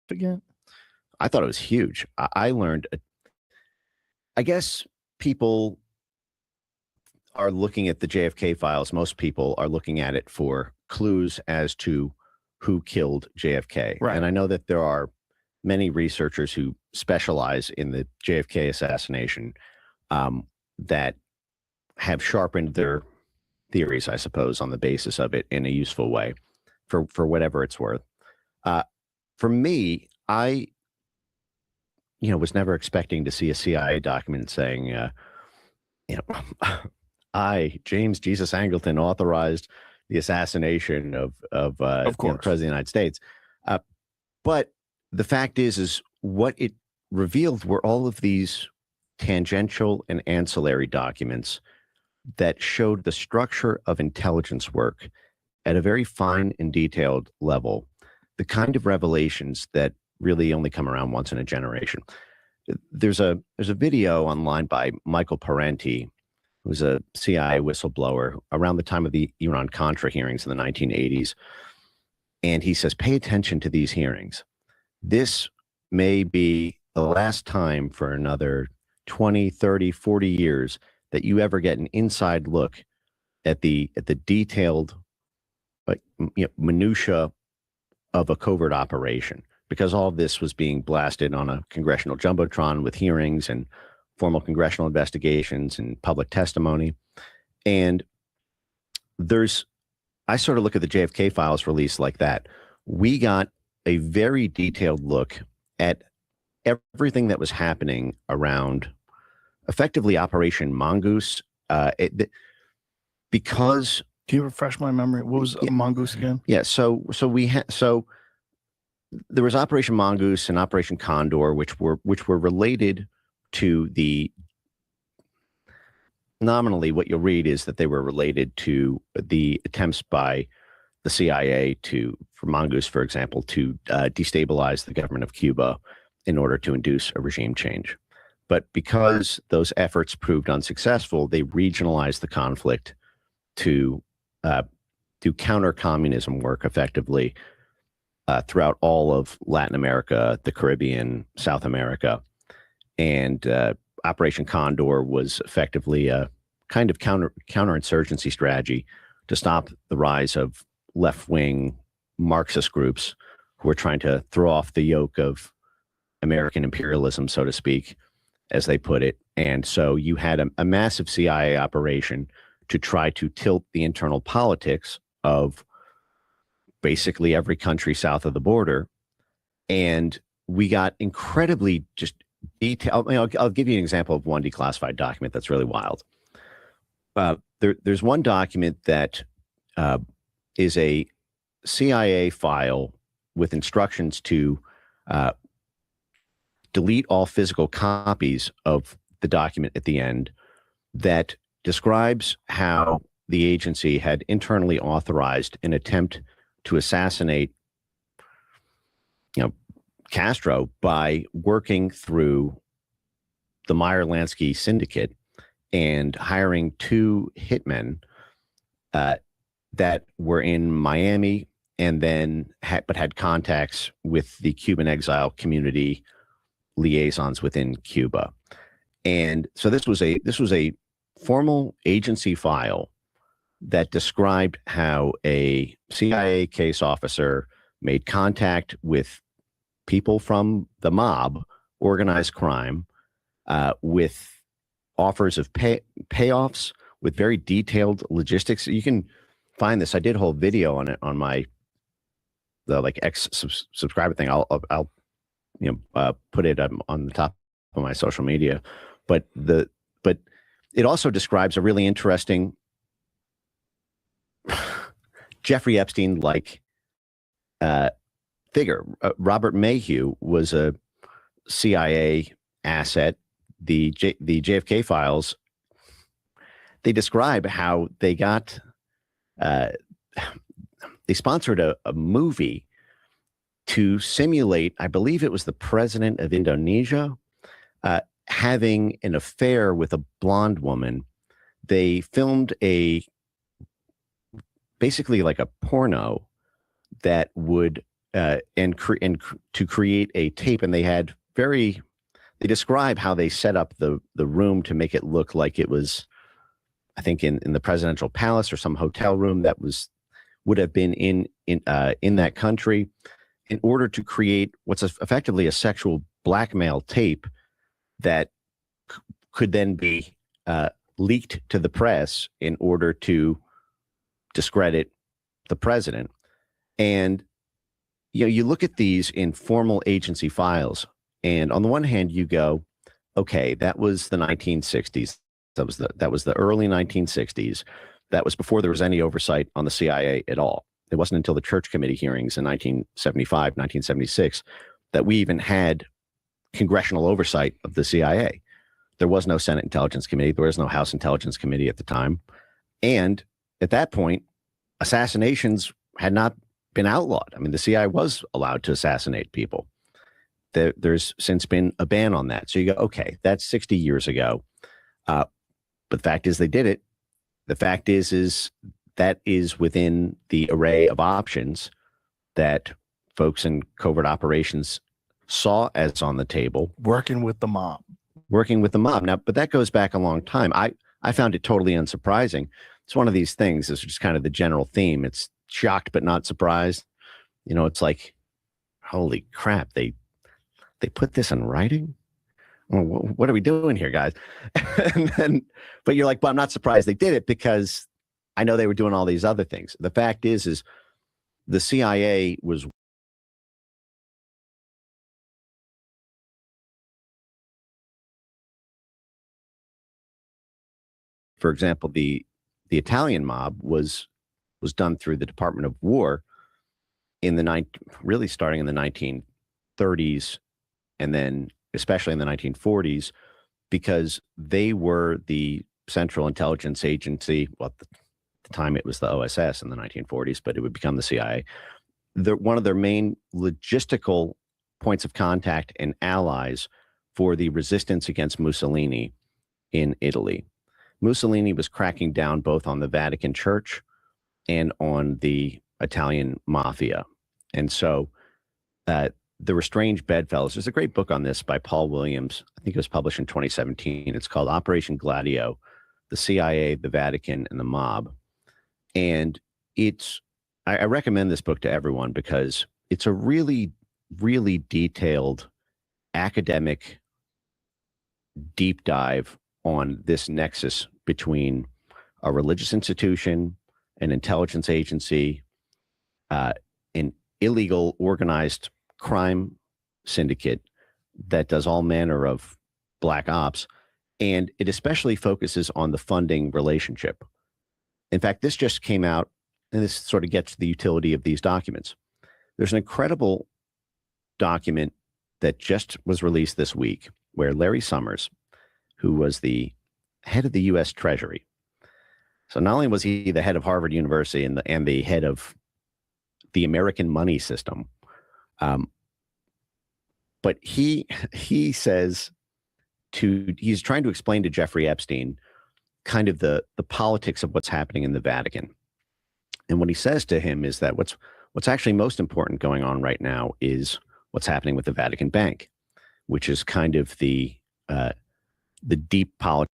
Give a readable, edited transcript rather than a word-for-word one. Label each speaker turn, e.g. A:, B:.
A: significant?
B: I thought it was huge. I learned, I guess people are looking at the JFK files. Most people are looking at it for clues as to who killed JFK.
A: Right.
B: And I know that there are many researchers who specialize in the JFK assassination that have sharpened their theories, I suppose, on the basis of it in a useful way for whatever it's worth. For me, I was never expecting to see a CIA document saying, I, James Jesus Angleton, authorized the assassination of
A: Of
B: the
A: course.
B: President of the United States. But the fact is what it revealed were all of these tangential and ancillary documents that showed the structure of intelligence work at a very fine and detailed level, the kind of revelations that really only come around once in a generation. There's a video online by Michael Parenti, who's a CIA whistleblower around the time of the Iran-Contra hearings in the 1980s. And he says, pay attention to these hearings. This may be the last time for another 20, 30, 40 years that you ever get an inside look at the detailed minutia of a covert operation, because all of this was being blasted on a congressional jumbotron with hearings and formal congressional investigations and public testimony. And I sort of look at the JFK files release like that. We got a very detailed look at everything that was happening around effectively Operation Mongoose. Because
A: can you refresh my memory? What was Mongoose again?
B: Yeah, so there was Operation Mongoose and Operation Condor, which were related to nominally what you'll read is that they were related to the attempts by the CIA for Mongoose, for example, to destabilize the government of Cuba in order to induce a regime change. But because those efforts proved unsuccessful, they regionalized the conflict to do counter-communism work effectively throughout all of Latin America, the Caribbean, South America. And Operation Condor was effectively a kind of counterinsurgency strategy to stop the rise of left-wing Marxist groups who were trying to throw off the yoke of American imperialism, so to speak, as they put it. And so you had a massive CIA operation to try to tilt the internal politics of basically every country south of the border. And we got incredibly just detailed. I'll give you an example of one declassified document that's really wild. There's one document that is a CIA file with instructions to delete all physical copies of the document at the end that describes how the agency had internally authorized an attempt to assassinate, Castro by working through the Meyer-Lansky syndicate and hiring two hitmen that were in Miami and then had contacts with the Cuban exile community liaisons within Cuba. And so this was a formal agency file that described how a CIA case officer made contact with people from the mob, organized crime, with offers of payoffs, with very detailed logistics. You can find this. I did a whole video on it on the X subscriber thing. I'll put it on the top of my social media. But it also describes a really interesting Jeffrey Epstein-like figure. Robert Mayhew was a CIA asset. The JFK files, they describe how they got, they sponsored a movie to simulate, I believe it was the president of Indonesia, having an affair with a blonde woman. They filmed basically like a porno that would to create a tape. And they describe how they set up the room to make it look like it was, I think, in the presidential palace or some hotel room that would have been in that country, in order to create what's effectively a sexual blackmail tape that could then be leaked to the press in order to discredit the president. And you look at these in formal agency files, and on the one hand, you go, okay, that was the 1960s. That was the early 1960s. That was before there was any oversight on the CIA at all. It wasn't until the Church Committee hearings in 1975, 1976, that we even had congressional oversight of the CIA. There was no Senate Intelligence Committee. There was no House Intelligence Committee at the time. And at that point, assassinations had not been outlawed. I mean, the CIA was allowed to assassinate people. There's since been a ban on that. So you go, okay, that's 60 years ago. But the fact is they did it. The fact is that is within the array of options that folks in covert operations saw as on the table.
A: Working with the mob.
B: Now, but that goes back a long time. I found it totally unsurprising. It's one of these things. It's just kind of the general theme. It's shocked but not surprised. It's like, holy crap, they put this in writing? Well, what are we doing here, guys? But you're like, but I'm not surprised they did it, because I know they were doing all these other things. The fact is the CIA was, for example, the Italian mob was done through the Department of War really starting in the 1930s, and then especially in the 1940s, because they were the Central Intelligence Agency. Well, at the time it was the OSS in the 1940s, but it would become the CIA. One of their main logistical points of contact and allies for the resistance against Mussolini in Italy. Mussolini was cracking down both on the Vatican Church and on the Italian mafia. And so there were strange bedfellows. There's a great book on this by Paul Williams. I think it was published in 2017. It's called Operation Gladio, the CIA, the Vatican, and the Mob. And I recommend this book to everyone because it's a really, really detailed academic deep dive on this nexus between a religious institution, an intelligence agency, an illegal organized crime syndicate that does all manner of black ops. And it especially focuses on the funding relationship. In fact, this just came out, and this sort of gets to the utility of these documents. There's an incredible document that just was released this week where Larry Summers, who was the head of the U.S. Treasury. So not only was he the head of Harvard University and the head of the American money system, but he says he's trying to explain to Jeffrey Epstein kind of the politics of what's happening in the Vatican. And what he says to him is that what's actually most important going on right now is what's happening with the Vatican Bank, which is kind of the deep politics